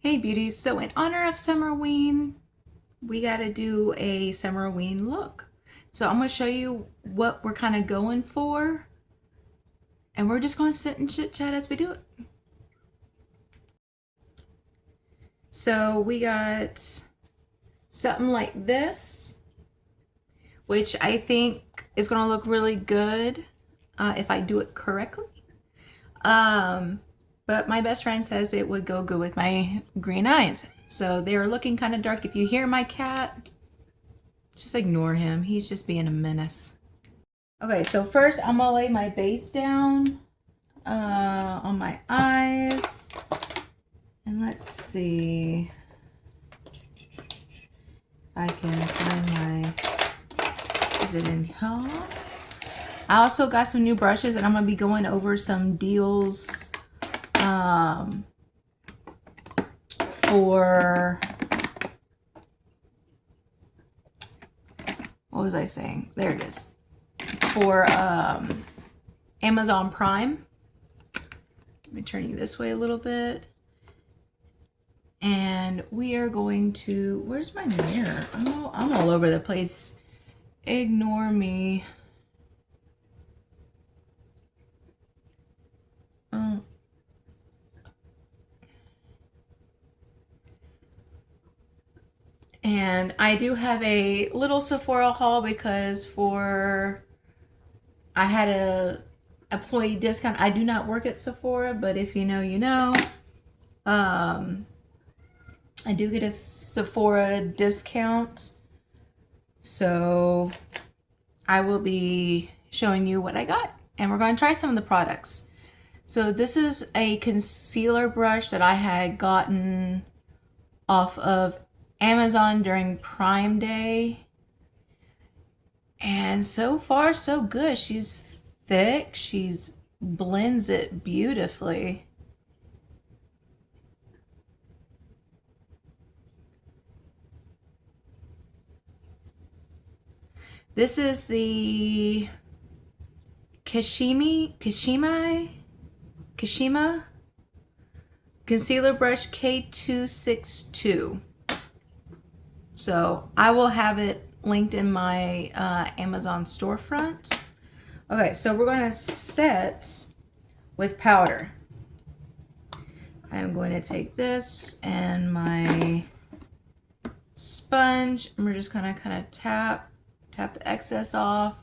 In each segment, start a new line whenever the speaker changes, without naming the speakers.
Hey beauties, so in honor of Summerween, we got to do a Summerween look. So I'm going to show you what we're kind of going for, and we're just going to sit and chit chat as we do it. So we got something like this, which I think is going to look really good if I do it correctly. But my best friend says it would go good with my green eyes. So they're looking kind of dark. If you hear my cat, just ignore him. He's just being a menace. Okay, so first I'm gonna lay my base down on my eyes. And let's see if I can find my, is it in here? I also got some new brushes and I'm gonna be going over some deals for, what was I saying? There it is. For Amazon Prime. Let me turn you this way a little bit. And we are going to, where's my mirror? I'm all over the place. Ignore me. Oh. And I do have a little Sephora haul because I had a employee discount. I do not work at Sephora, but if you know, you know. I do get a Sephora discount. So I will be showing you what I got. And we're going to try some of the products. So this is a concealer brush that I had gotten off of Amazon during Prime Day. And so far, so good. She's thick. She's blends it beautifully. This is the Kashima Concealer Brush K262. So I will have it linked in my Amazon storefront. Okay, so we're going to set with powder. I'm going to take this and my sponge, and we're just gonna kind of tap the excess off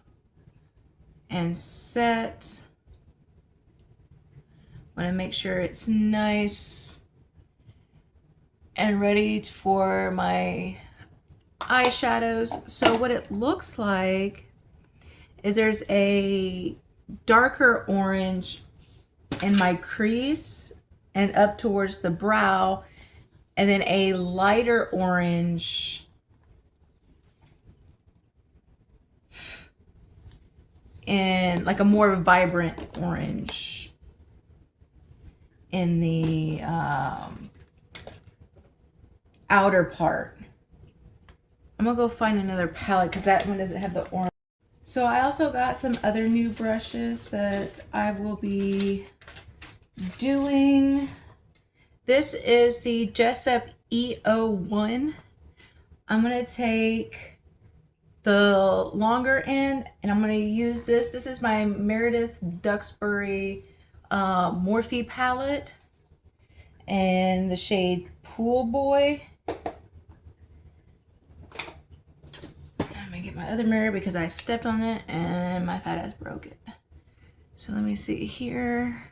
and set. Want to make sure it's nice and ready for my eyeshadows. So what it looks like is there's a darker orange in my crease and up towards the brow, and then a lighter orange and like a more vibrant orange in the outer part. I'm gonna go find another palette because that one doesn't have the orange. So I also got some other new brushes that I will be doing. This is the Jessup E01. I'm gonna take the longer end and I'm gonna use this. This is my Meredith Duxbury Morphe palette and the shade Pool Boy. Let me get my other mirror because I stepped on it and my fat ass broke it. So let me see here.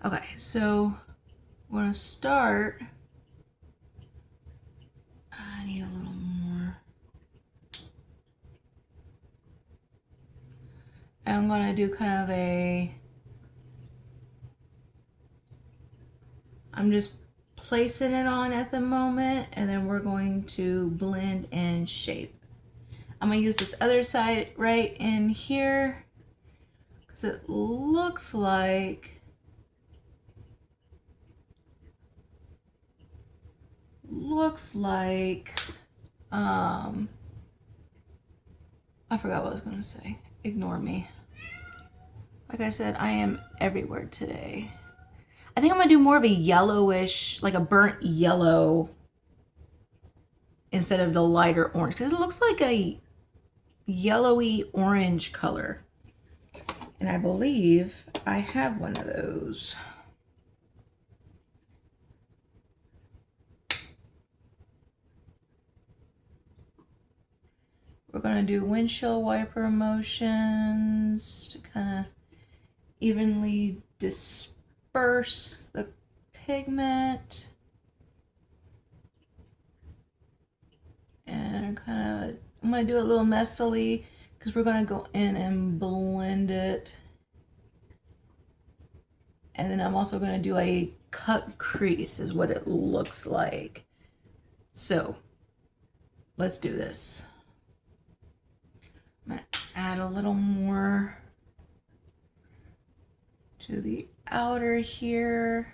Okay, so we're gonna start. I need a little more. I'm gonna do kind of I'm just placing it on at the moment, and then we're going to blend and shape. I'm gonna use this other side right in here because it looks like I forgot what I was gonna say. Ignore me. Like I said, I am everywhere today. I think I'm gonna do more of a yellowish, like a burnt yellow instead of the lighter orange, because it looks like a yellowy orange color. And I believe I have one of those. We're gonna do windshield wiper motions to kind of evenly disperse the pigment. And kind of, I'm gonna do it a little messily because we're gonna go in and blend it. And then I'm also gonna do a cut crease is what it looks like. So let's do this. I'm gonna add a little more to the outer here.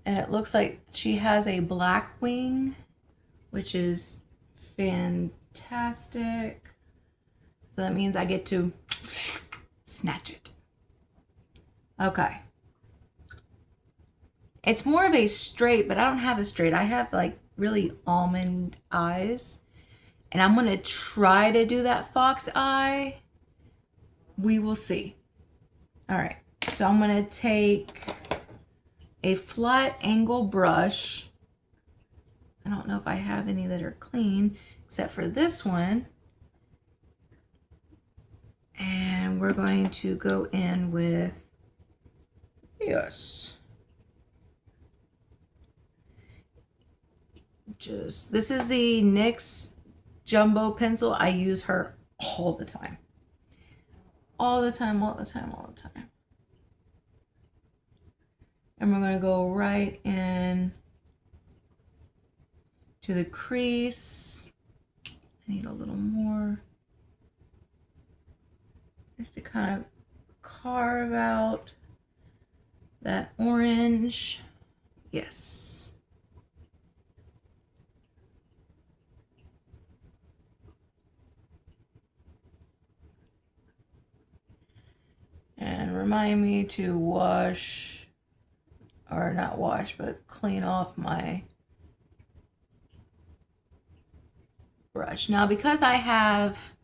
And it looks like she has a black wing, which is fantastic. So that means I get to snatch it. Okay. It's more of a straight, but I don't have a straight. I have like really almond eyes. And I'm going to try to do that fox eye. We will see. All right. So I'm going to take a flat angle brush. I don't know if I have any that are clean, except for this one. And we're going to go in with, yes. This is the NYX Jumbo pencil. I use her all the time. All the time, all the time, all the time. And we're going to go right in to the crease. I need a little more. Just to kind of carve out that orange. Yes. And remind me to wash, or not wash, but clean off my brush. Now, because I have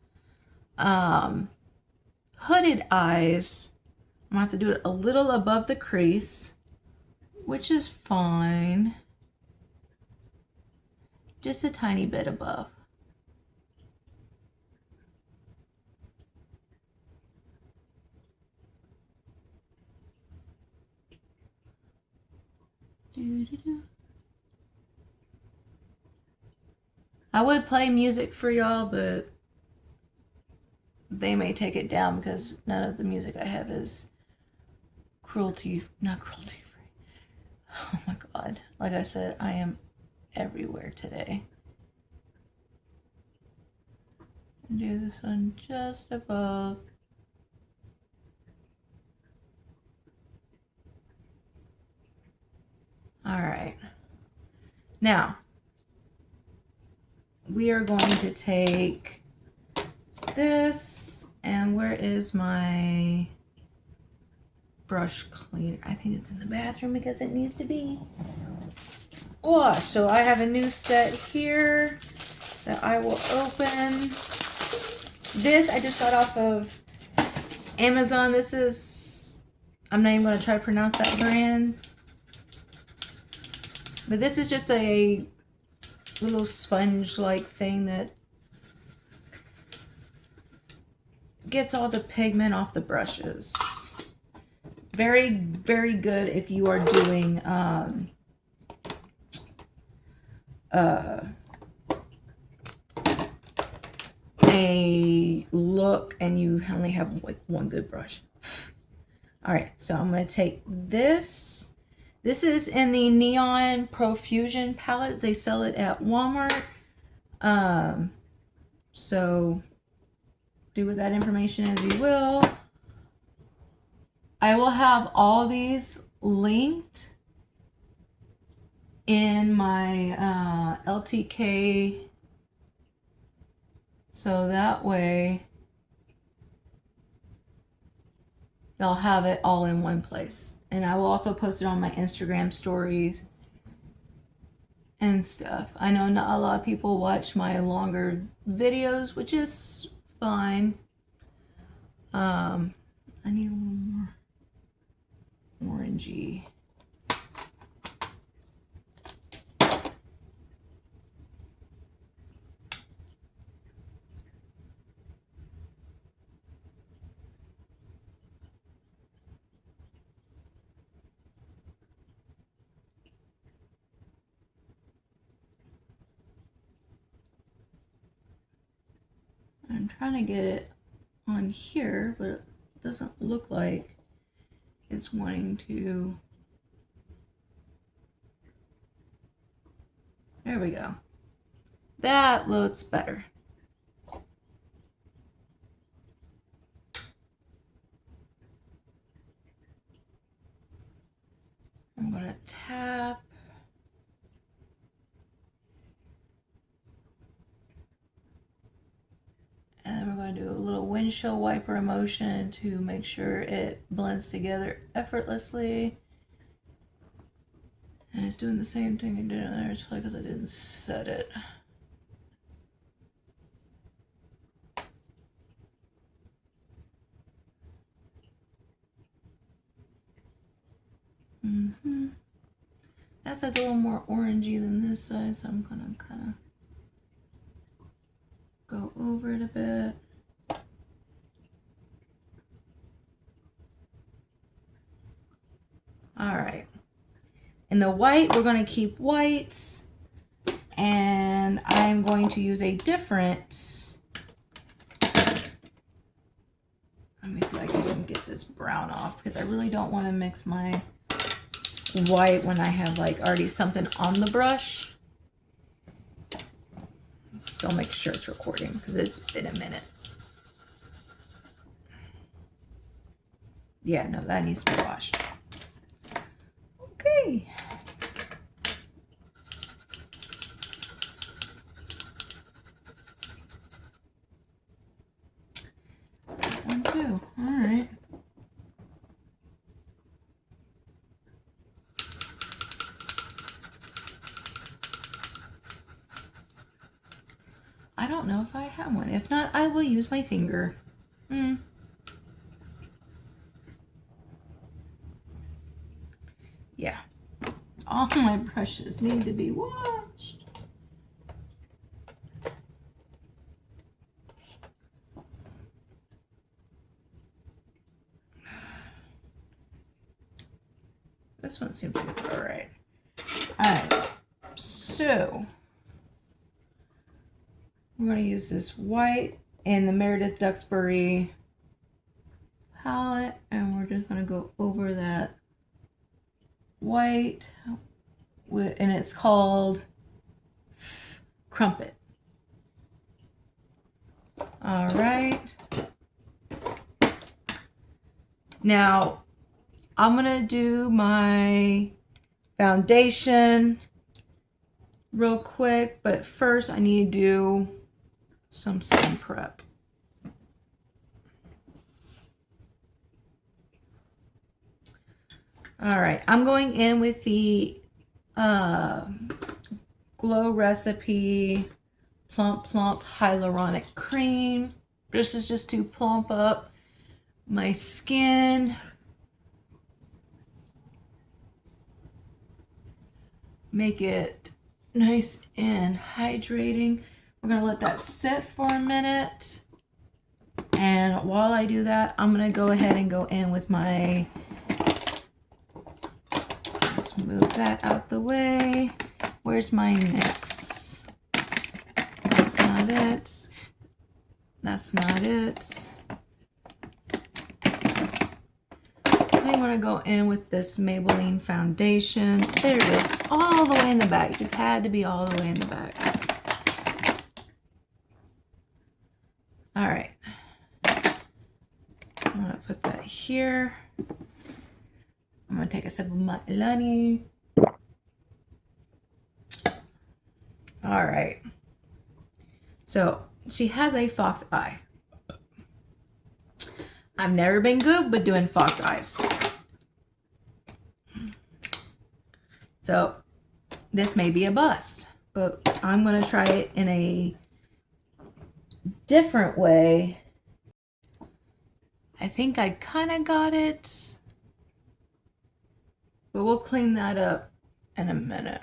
hooded eyes, I'm gonna have to do it a little above the crease, which is fine. Just a tiny bit above. I would play music for y'all, but they may take it down because none of the music I have is not cruelty free. Oh my God. Like I said, I am everywhere today. Do this one just above. All right. Now, we are going to take this, and where is my brush cleaner? I think it's in the bathroom because it needs to be washed. So I have a new set here that I will open. This I just got off of Amazon. This is, I'm not even going to try to pronounce that brand. But this is just a little sponge-like thing that gets all the pigment off the brushes. Very, very good if you are doing a look and you only have like one good brush. All right, so I'm going to take this. This is in the Neon Profusion palette. They sell it at Walmart. So do with that information as you will. I will have all these linked in my LTK. So that way they'll have it all in one place. And I will also post it on my Instagram stories and stuff. I know not a lot of people watch my longer videos, which is fine. I need a little more orangey. I'm trying to get it on here, but it doesn't look like it's wanting to. There we go. That looks better. I'm gonna tap. And then we're going to do a little windshield wiper motion to make sure it blends together effortlessly. And it's doing the same thing it did on there, it's like because I didn't set it. That side's a little more orangey than this side, so I'm gonna kind of go over it a bit. All right. In the white, we're going to keep whites, and I'm going to use a different. Let me see if I can even get this brown off, because I really don't want to mix my white when I have like already something on the brush. Still make sure it's recording because it's been a minute. Yeah, no, that needs to be washed. Okay. One, two. All right. I don't know if I have one. If not, I will use my finger. Yeah. All my brushes need to be washed. This one seems to be all right. All right. So we're going to use this white and the Meredith Duxbury palette, and we're just going to go over that white, and it's called Crumpet. All right. Now I'm going to do my foundation real quick, but first I need to do some sun prep. All right, I'm going in with the Glow Recipe Plump Plump Hyaluronic Cream. This is just to plump up my skin. Make it nice and hydrating. We're going to let that sit for a minute. And while I do that, I'm going to go ahead and go in with my, let's move that out the way. Where's my NYX? That's not it. That's not it. I'm going to go in with this Maybelline foundation. There it is, all the way in the back. It just had to be all the way in the back. All right. I'm going to put that here. I'm going to take a sip of my Ilani. All right. So she has a fox eye. I've never been good with doing fox eyes. So this may be a bust, but I'm going to try it in a different way. I think I kind of got it, but we'll clean that up in a minute.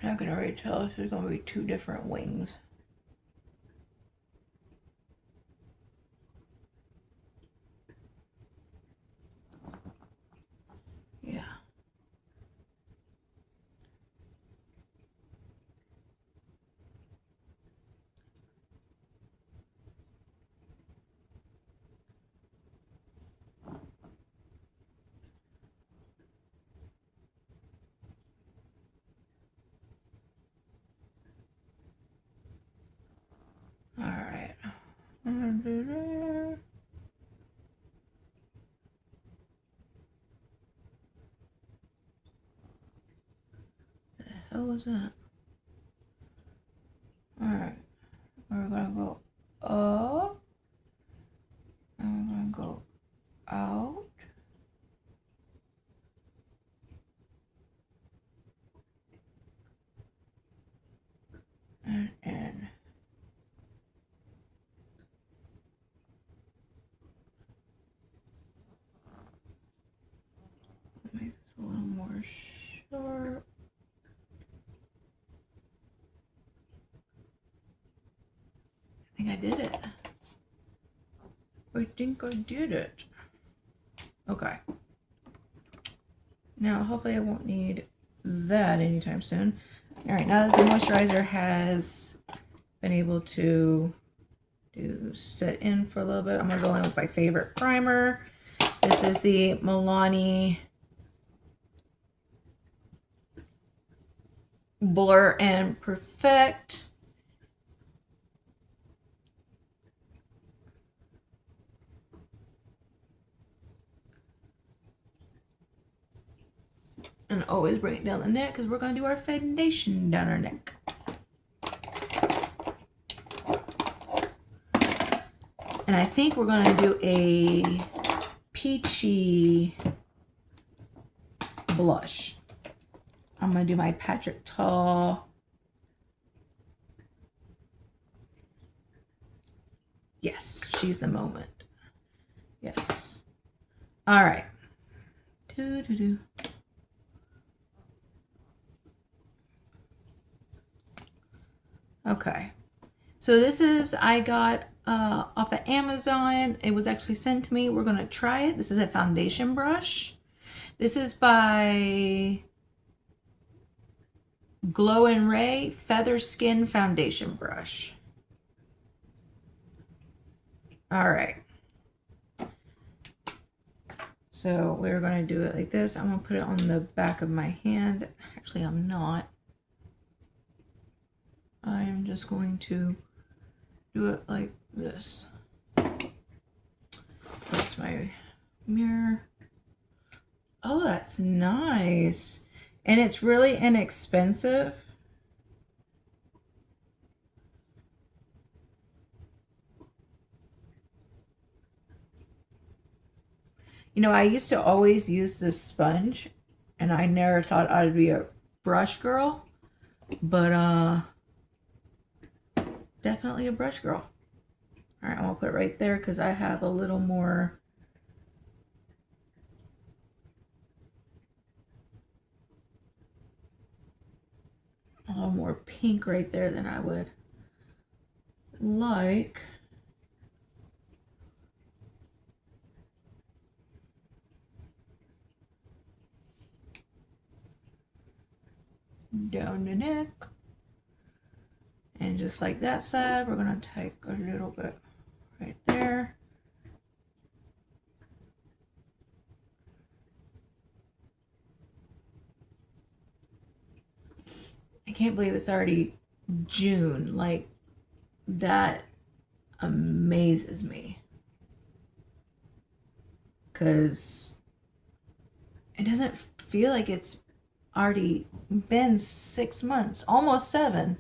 And I can already tell this is going to be two different wings. Yeah. All right. The hell was that? All right. We're gonna go up, and we're gonna go out, and in. Make this a little more sharp. I think I did it. I think I did it. Okay. Now, hopefully I won't need that anytime soon. All right, now that the moisturizer has been able to set in for a little bit, I'm gonna go in with my favorite primer. This is the Milani Blur and Perfect. And always bring it down the neck because we're going to do our foundation down our neck. And I think we're going to do a peachy blush. I'm going to do my Patrick Ta. Yes, she's the moment. Yes. All right. Okay. So this is, I got off of Amazon. It was actually sent to me. We're going to try it. This is a foundation brush. This is by Glow and Ray Feather Skin Foundation Brush. All right. So we're going to do it like this. I'm going to put it on the back of my hand. Actually, I'm not. I am just going to do it like this. That's my mirror. Oh, that's nice. And it's really inexpensive. You know, I used to always use this sponge, and I never thought I'd be a brush girl, but definitely a brush girl. All right, I'm gonna put it right there because I have a little more pink right there than I would like. Down the neck. And just like that side, we're gonna take a little bit right there. I can't believe it's already June. Like, that amazes me. Because it doesn't feel like it's already been 6 months. Almost 7.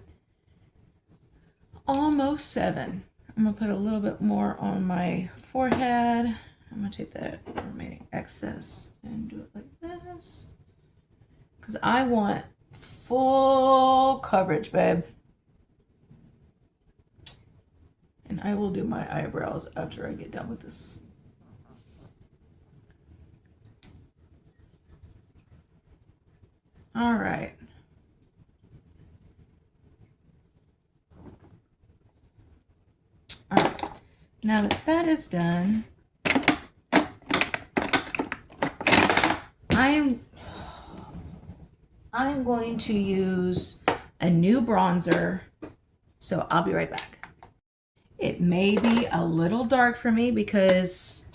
Almost 7. I'm going to put a little bit more on my forehead. I'm going to take that remaining excess and do it like this. Because I want full coverage, babe. And I will do my eyebrows after I get done with this. All right. All right. Now that that is done, I'm going to use a new bronzer, so I'll be right back. It may be a little dark for me because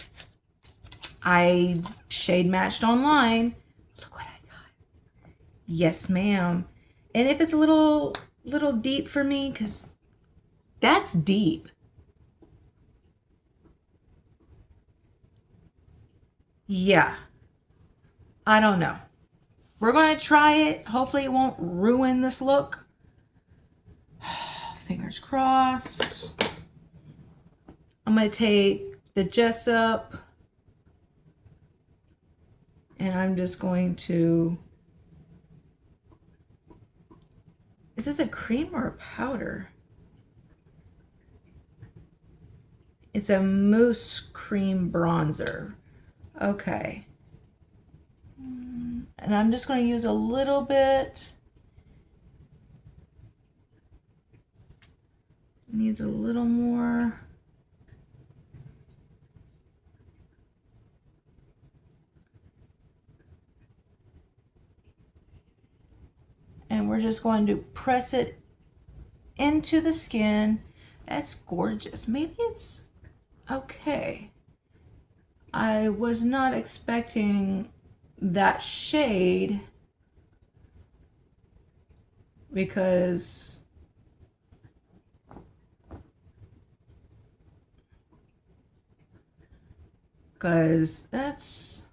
I shade matched online. Look what I got. Yes, ma'am. And if it's a little deep for me, because that's deep. Yeah. I don't know. We're going to try it. Hopefully it won't ruin this look. Fingers crossed. I'm going to take the Jessup and I'm just going to... Is this a cream or a powder? It's a mousse cream bronzer. Okay. And I'm just going to use a little bit. Needs a little more. And we're just going to press it into the skin. That's gorgeous. Maybe it's okay. I was not expecting that shade because that's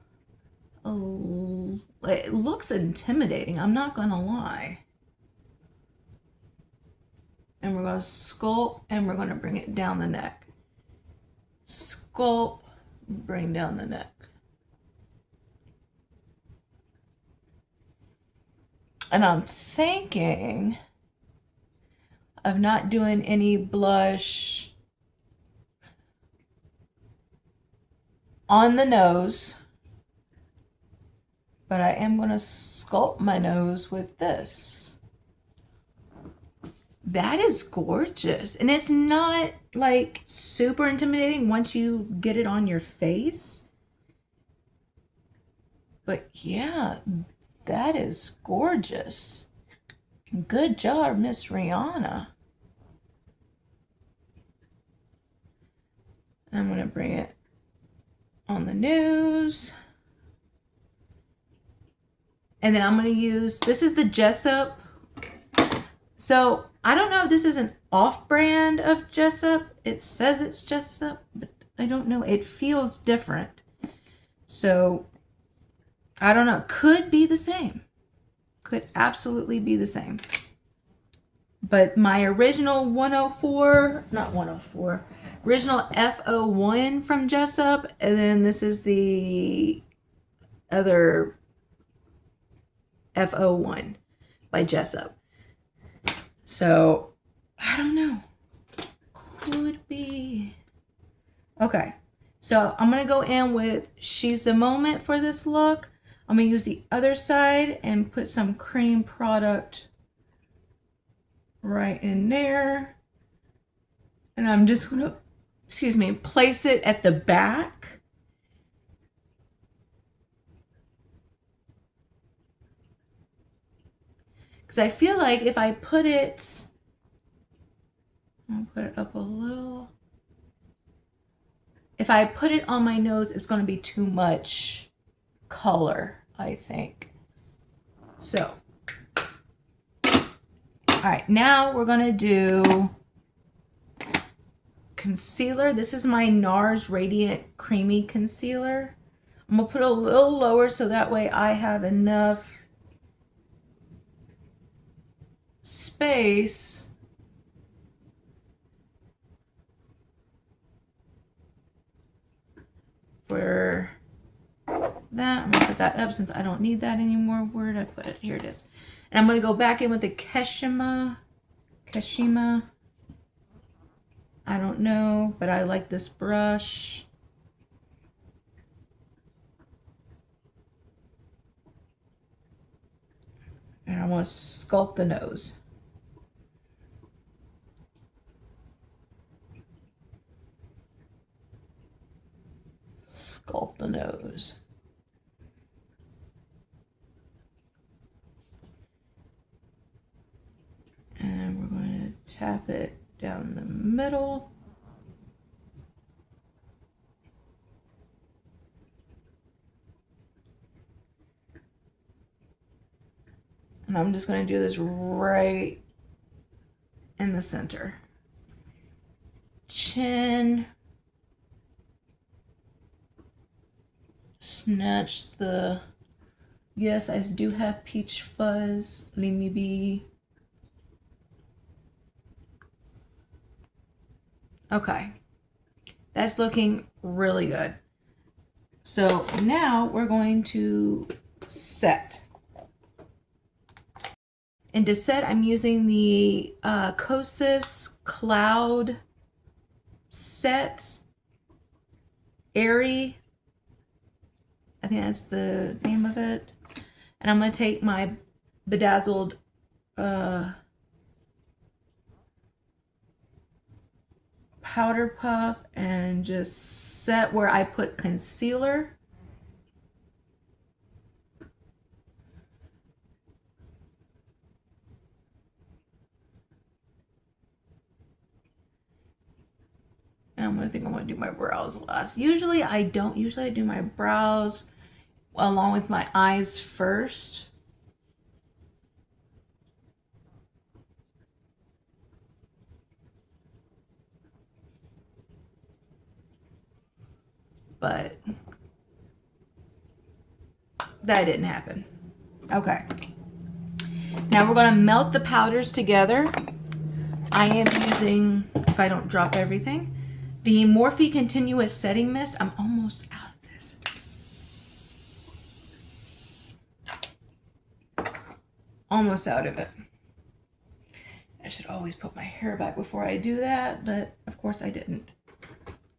it looks intimidating. I'm not gonna lie. And we're gonna sculpt and we're gonna bring it down the neck. Sculpt, bring down the neck. And I'm thinking of not doing any blush on the nose, but I am going to sculpt my nose with this. That is gorgeous. And it's not like super intimidating once you get it on your face. But yeah, that is gorgeous. Good job, Miss Rihanna. I'm going to bring it on the nose. And then I'm going to use, this is the Jessup. So I don't know if this is an off-brand of Jessup. It says it's Jessup, but I don't know. It feels different. So I don't know. Could be the same. Could absolutely be the same. But my original 104, not 104, original F01 from Jessup. And then this is the other F01 by Jessup. So I don't know. Could be. Okay. So I'm going to go in with She's the Moment for this look. I'm going to use the other side and put some cream product right in there. And I'm just going to, excuse me, place it at the back. Because I feel like if I put it, I'll put it up a little. If I put it on my nose, it's going to be too much color, I think. So All right, now we're gonna do concealer. This is my NARS Radiant Creamy Concealer. I'm gonna put it a little lower so that way I have enough space for that. I'm gonna put that up since I don't need that anymore. Where did I put it? Here it is. And I'm gonna go back in with the Kashima. I don't know, but I like this brush. And I want to sculpt the nose. Sculpt the nose. And we're going to tap it down the middle. And I'm just going to do this right in the center. Chin. Snatch the... Yes, I do have peach fuzz. Leave me be. Okay. That's looking really good. So now we're going to set. And to set, I'm using the Kosas Cloud Set Airy. I think that's the name of it. And I'm going to take my bedazzled powder puff and just set where I put concealer. And I think I'm going to do my brows last. Usually I don't. Usually I do my brows along with my eyes first. But that didn't happen. Okay. Now we're going to melt the powders together. I am using, if I don't drop everything, the Morphe Continuous Setting Mist. I'm almost out of this. Almost out of it. I should always put my hair back before I do that, but of course I didn't.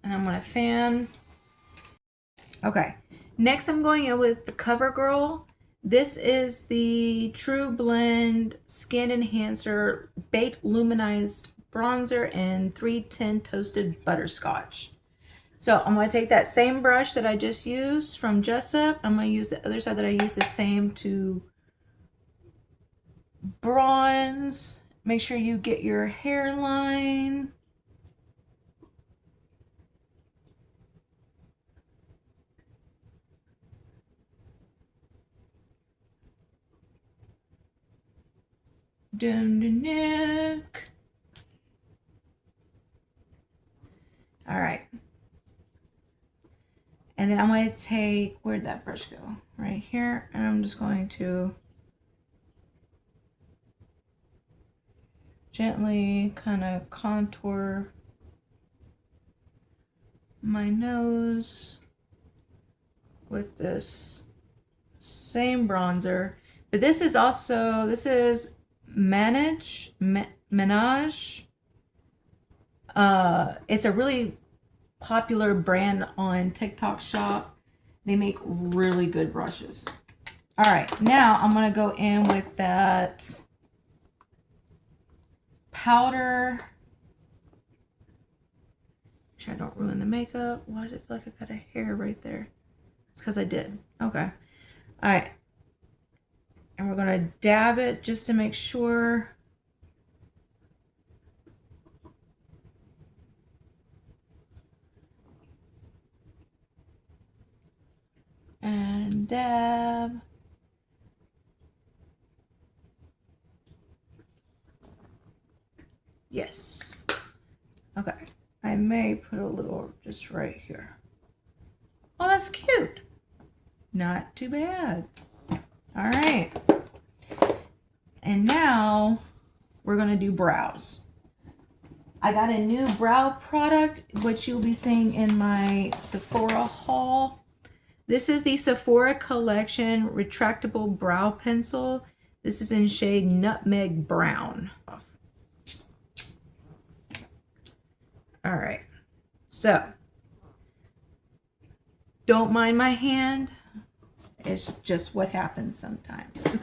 And I'm going to fan. Okay. Next I'm going in with the CoverGirl. This is the True Blend Skin Enhancer Baked Luminized Bronzer in 310 Toasted Butterscotch. So I'm going to take that same brush that I just used from Jessup. I'm going to use the other side that I used the same to bronze. Make sure you get your hairline. Down the neck. All right. And then I'm going to take, where'd that brush go? Right here. And I'm just going to gently kind of contour my nose with this same bronzer. But this is also, this is Menage. It's a really popular brand on TikTok Shop. They make really good brushes. All right, now I'm going to go in with that powder. Make sure I don't ruin the makeup. Why does it feel like I got a hair right there? It's because I did. Okay. All right. And we're going to dab it just to make sure. And dab. Yes. Okay. I may put a little just right here. Oh, that's cute. Not too bad. All right. And now we're going to do brows. I got a new brow product, which you'll be seeing in my Sephora haul. This is the Sephora Collection Retractable Brow Pencil. This is in shade Nutmeg Brown. All right. So, don't mind my hand. It's just what happens sometimes.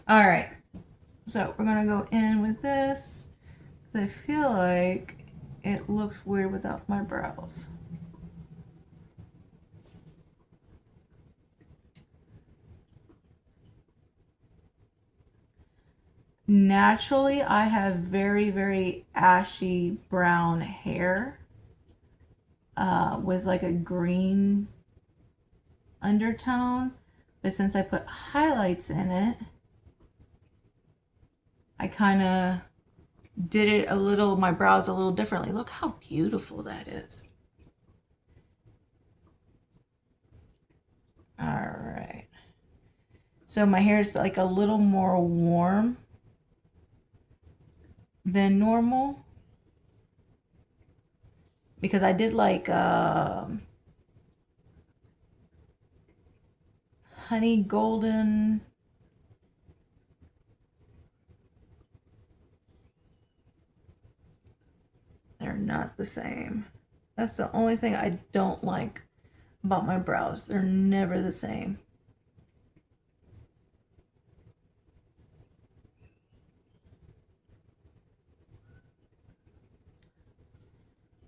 All right. So, we're going to go in with this. I feel like it looks weird without my brows. Naturally, I have very, very ashy brown hair with like a green undertone. But since I put highlights in it, I kind of did it a little, my brows a little differently. Look how beautiful that is. All right. So my hair is like a little more warm than normal because I did like honey golden. They're not the same. That's the only thing I don't like about my brows. They're never the same.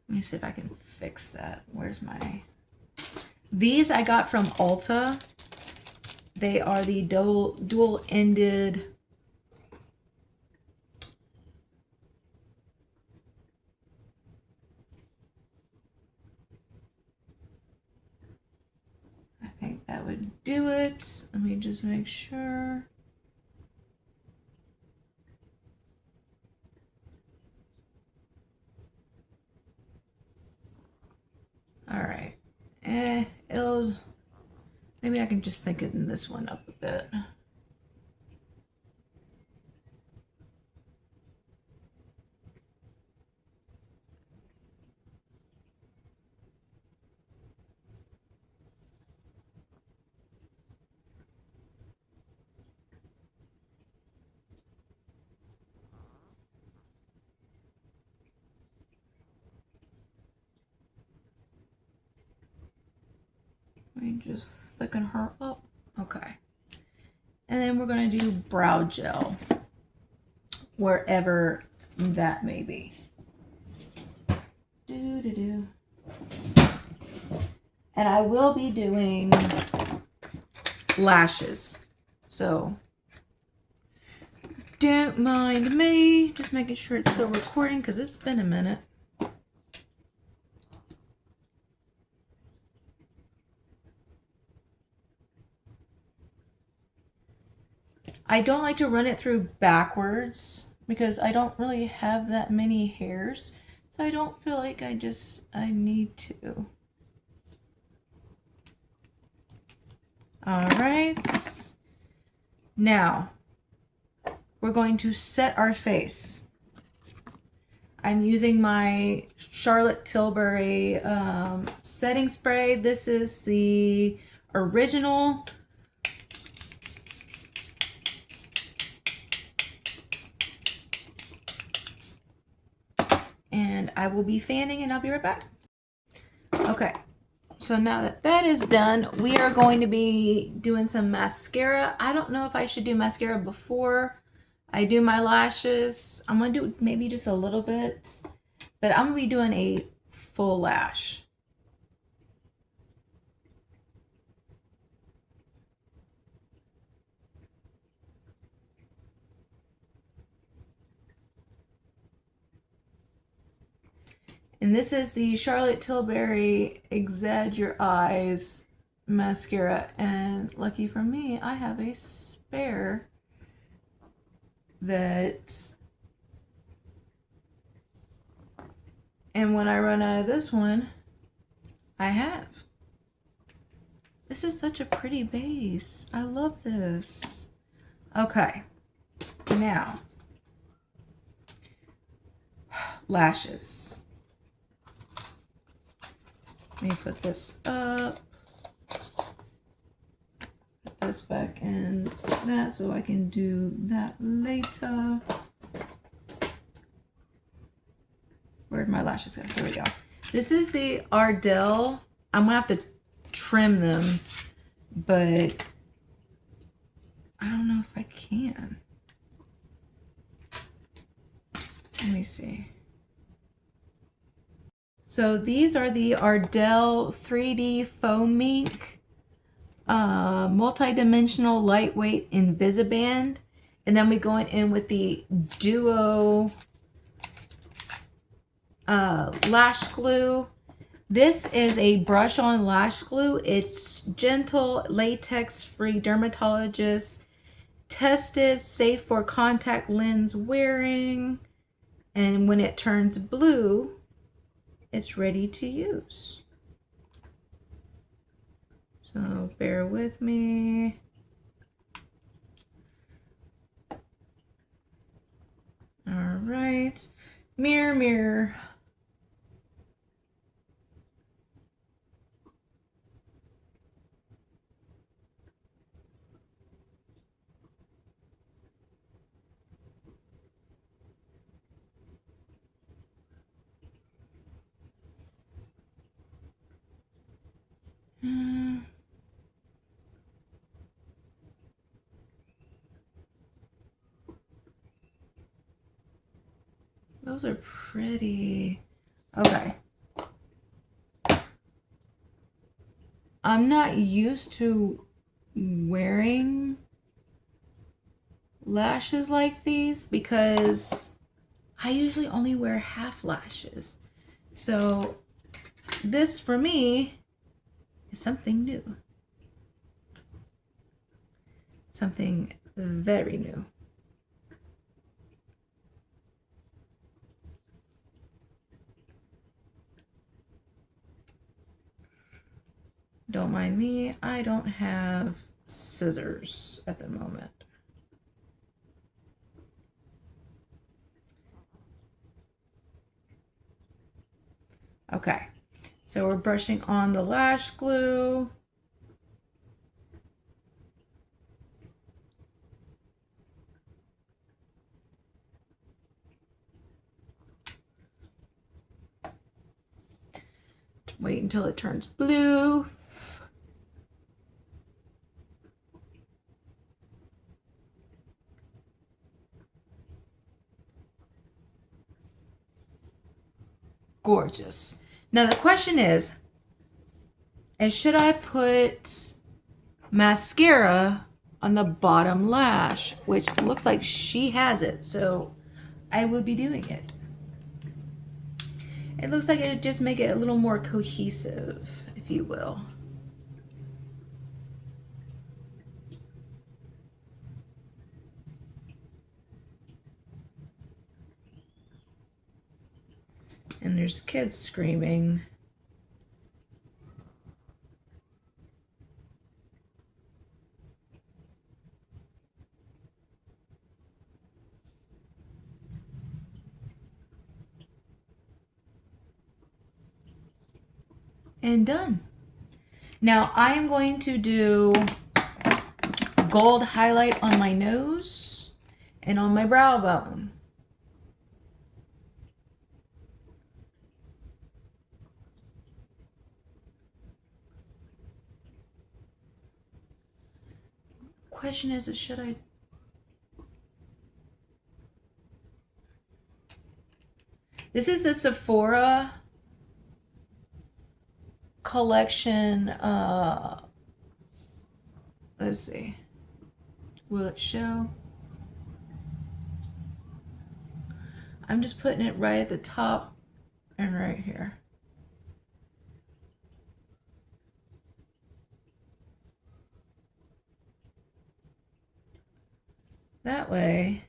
Let me see if I can fix that. Where's my... These I got from Ulta. They are the dual-ended... I think that would do it. Let me just make sure. All right. It'll... Maybe I can just thicken this one up a bit. Let me just thicken her up. Okay. And then we're going to do brow gel, wherever that may be. And I will be doing lashes. So don't mind me. Just making sure it's still recording because it's been a minute. I don't like to run it through backwards because I don't really have that many hairs. So I don't feel like I need to. All right. Now, we're going to set our face. I'm using my Charlotte Tilbury setting spray. This is the original. And I will be fanning and I'll be right back. Okay, so now that that is done, we are going to be doing some mascara. I don't know if I should do mascara before I do my lashes. I'm going to do maybe just a little bit, but I'm going to be doing a full lash. And this is the Charlotte Tilbury Exaggerate Your Eyes mascara. And lucky for me, I have a spare that And when I run out of this one, I have. This is such a pretty base. I love this. Okay, now, lashes. Let me put this up. Put this back in that so I can do that later. Where'd my lashes go? Here we go. This is the Ardell. I'm gonna have to trim them, but I don't know if I can. Let me see. So these are the Ardell 3D Foam Mink multi-dimensional lightweight Invisiband, and then we go in with the Duo lash glue. This is a brush on lash glue. It's gentle, latex free, dermatologist tested, safe for contact lens wearing, and when it turns blue, it's ready to use. So bear with me. All right, mirror, mirror. Those are pretty. Okay. I'm not used to wearing lashes like these because I usually only wear half lashes. So this for me is something new. Something very new. Don't mind me, I don't have scissors at the moment. Okay, so we're brushing on the lash glue. Wait until it turns blue. Gorgeous. Now the question is should I put mascara on the bottom lash, which looks like she has it, so I will be doing it. It looks like it would just make it a little more cohesive, if you will. And there's kids screaming. And done. Now I am going to do gold highlight on my nose and on my brow bone. Question is, should I? This is the Sephora collection. Let's see. Will it show? I'm just putting it right at the top and right here. That way,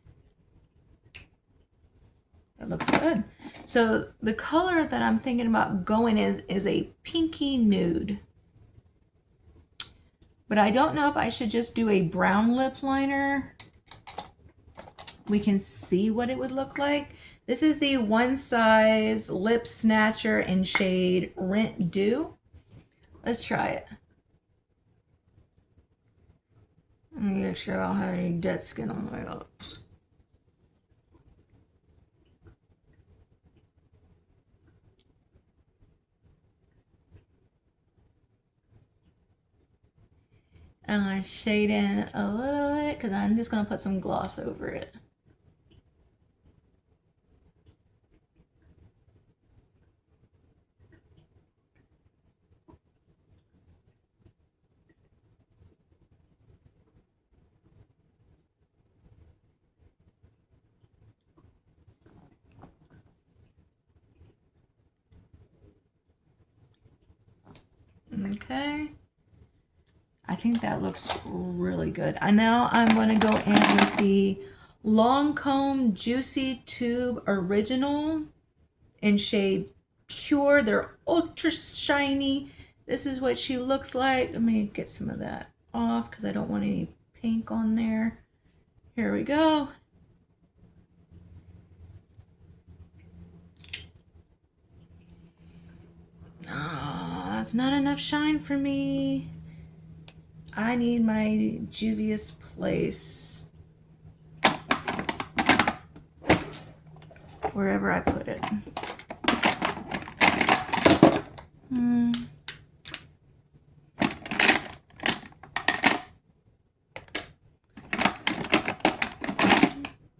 it It looks good. So the color that I'm thinking about going is a pinky nude. But I don't know if I should just do a brown lip liner. We can see what it would look like. This is the One Size Lip Snatcher in shade Rent Dew. Let's try it. Let me make sure I don't have any dead skin on my lips. I'm going to shade in a little bit because I'm just going to put some gloss over it. Okay. I think that looks really good. And now I'm going to go in with the Lancome Juicy Tube Original in shade Pure. They're ultra shiny. This is what she looks like. Let me get some of that off because I don't want any pink on there. Here we go. Oh, that's not enough shine for me. I need my Juvia's Place wherever I put it.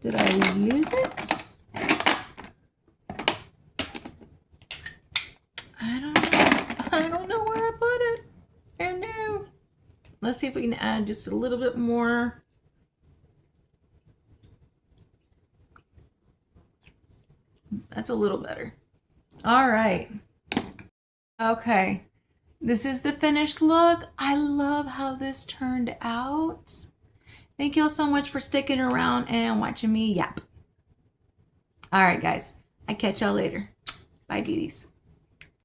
Did I use it? I don't know where I put it. Oh no. Let's see if we can add just a little bit more. That's a little better. All right. Okay. This is the finished look. I love how this turned out. Thank you all so much for sticking around and watching me yap. All right, guys. I catch y'all later. Bye, beauties.